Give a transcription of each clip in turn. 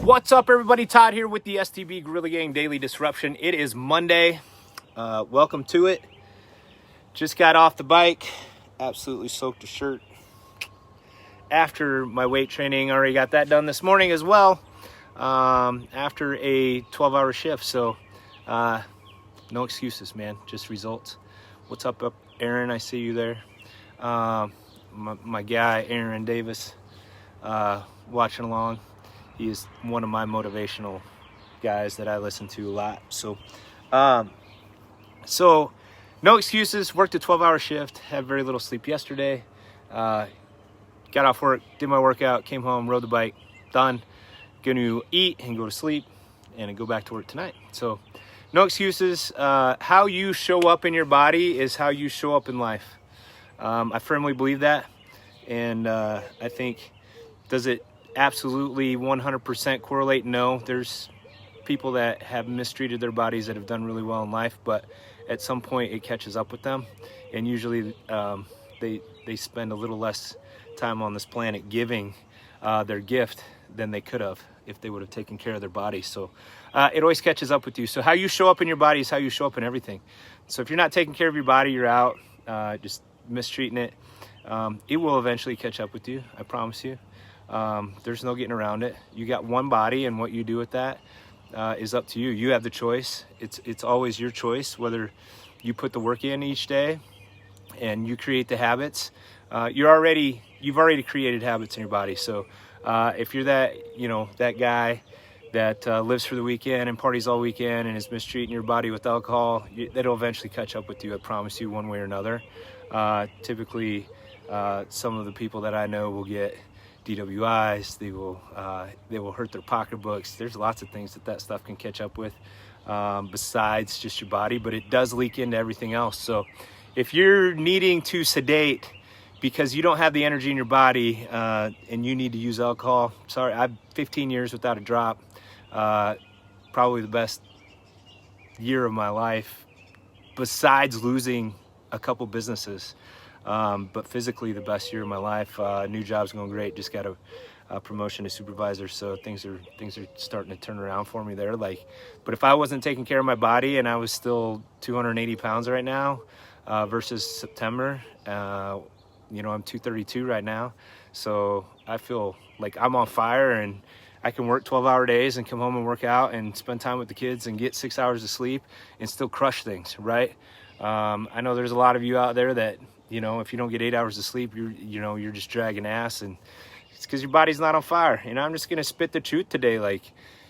What's up, everybody? Todd here with the STB Gorilla Gang Daily Disruption. It is Monday. Welcome to it. Just got off the bike. Absolutely soaked the shirt. After my weight training, already got that done this morning as well. After a 12-hour shift. So no excuses, man. Just results. What's up, Aaron? I see you there. My guy, Aaron Davis, watching along. He is one of my motivational guys that I listen to a lot. So no excuses. Worked a 12-hour shift. Had very little sleep yesterday. Got off work, did my workout, came home, rode the bike. Done. Going to eat and go to sleep and go back to work tonight. So no excuses. How you show up in your body is how you show up in life. I firmly believe that. And I think, does it absolutely 100% correlate? No. There's people that have mistreated their bodies that have done really well in life, but at some point it catches up with them, and usually they spend a little less time on this planet giving their gift than they could have if they would have taken care of their bodies. So it always catches up with you. So how you show up in your body is how you show up in everything. So if you're not taking care of your body, you're out just mistreating it. It will eventually catch up with you, I promise you. There's no getting around it. You got one body, and what you do with that is up to you. You have the choice. It's always your choice whether you put the work in each day and you create the habits. You've already created habits in your body. So if you're that guy that lives for the weekend and parties all weekend and is mistreating your body with alcohol, that'll eventually catch up with you, I promise you, one way or another. Typically, some of the people that I know will get DWIs. They will hurt their pocketbooks. There's lots of things that stuff can catch up with besides just your body, but it does leak into everything else. So if you're needing to sedate because you don't have the energy in your body and you need to use alcohol, sorry, I've 15 years without a drop. Probably the best year of my life besides losing a couple businesses. But physically the best year of my life. New job's going great. Just got a promotion to supervisor, so things are starting to turn around for me there. But if I wasn't taking care of my body and I was still 280 pounds right now versus September, I'm 232 right now. So I feel like I'm on fire, and I can work 12-hour days and come home and work out and spend time with the kids and get 6 hours of sleep and still crush things, right? I know there's a lot of you out there that, if you don't get 8 hours of sleep, you're just dragging ass, and it's because your body's not on fire. And I'm just going to spit the truth today.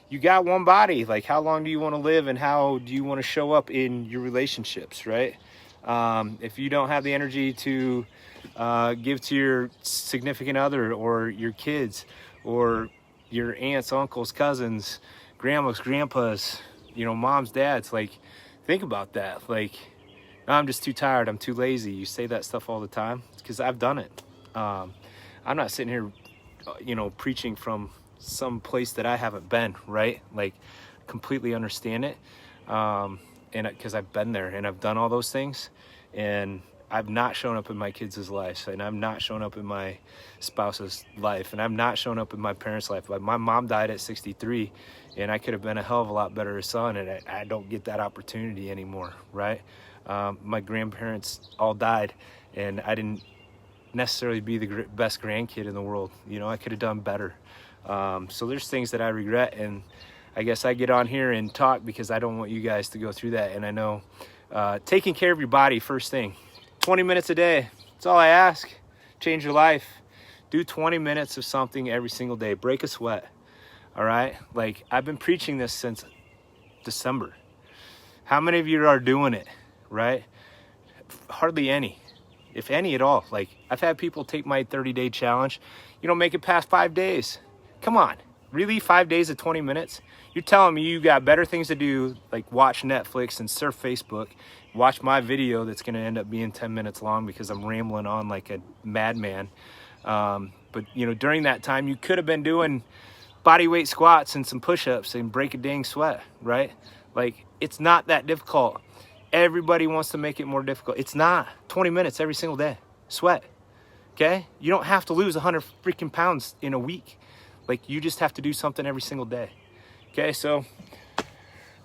You got one body. How long do you want to live, and how do you want to show up in your relationships, right? If you don't have the energy to give to your significant other or your kids or your aunts, uncles, cousins, grandmas, grandpas, moms, dads, think about that. I'm just too tired, I'm too lazy. You say that stuff all the time. It's because I've done it. I'm not sitting here, preaching from some place that I haven't been, right? Completely understand it. And because I've been there and I've done all those things, and I've not shown up in my kids' lives, and I'm not shown up in my spouse's life, and I'm not shown up in my parents' life. My mom died at 63, and I could have been a hell of a lot better son, and I don't get that opportunity anymore, right? My grandparents all died, and I didn't necessarily be the best grandkid in the world. I could have done better. So there's things that I regret, and I guess I get on here and talk because I don't want you guys to go through that. And I know taking care of your body, first thing, 20 minutes a day. That's all I ask. Change your life. Do 20 minutes of something every single day. Break a sweat. All right? I've been preaching this since December. How many of you are doing it? Right? Hardly any, if any at all. I've had people take my 30-day challenge. You don't make it past 5 days. Come on, really? 5 days of 20 minutes? You're telling me you got better things to do, like watch Netflix and surf Facebook, watch my video that's going to end up being 10 minutes long because I'm rambling on like a madman. But during that time, you could have been doing body weight squats and some push-ups and break a dang sweat, right? It's not that difficult. Everybody wants to make it more difficult. It's not. 20 minutes every single day. Sweat. Okay? You don't have to lose 100 freaking pounds in a week. Like, you just have to do something every single day. Okay, so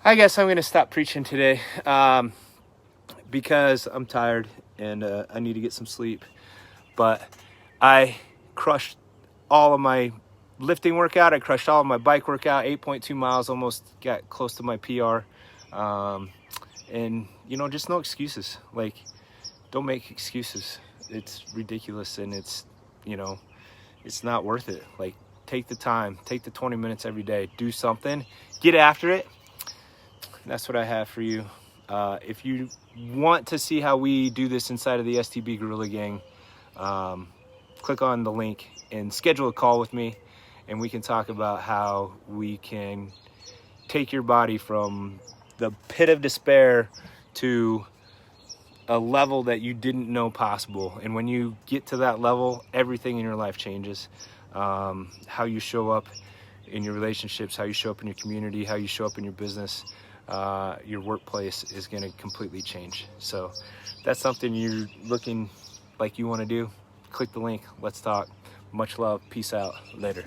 I guess I'm gonna stop preaching today because I'm tired and I need to get some sleep. But I crushed all of my lifting workout. I crushed all of my bike workout, 8.2 miles, almost got close to my PR. And you know, just no excuses. Like, don't make excuses. It's ridiculous, and it's, you know, it's not worth it. Like, take the time, take the 20 minutes every day, do something, get after it. That's what I have for you. If you want to see how we do this inside of the STB Gorilla Gang, click on the link and schedule a call with me, and we can talk about how we can take your body from the pit of despair to a level that you didn't know possible. And when you get to that level, everything in your life changes. How you show up in your relationships, how you show up in your community, how you show up in your business, your workplace is going to completely change. So if that's something you're looking like you want to do, click the link. Let's talk. Much love. Peace out. Later.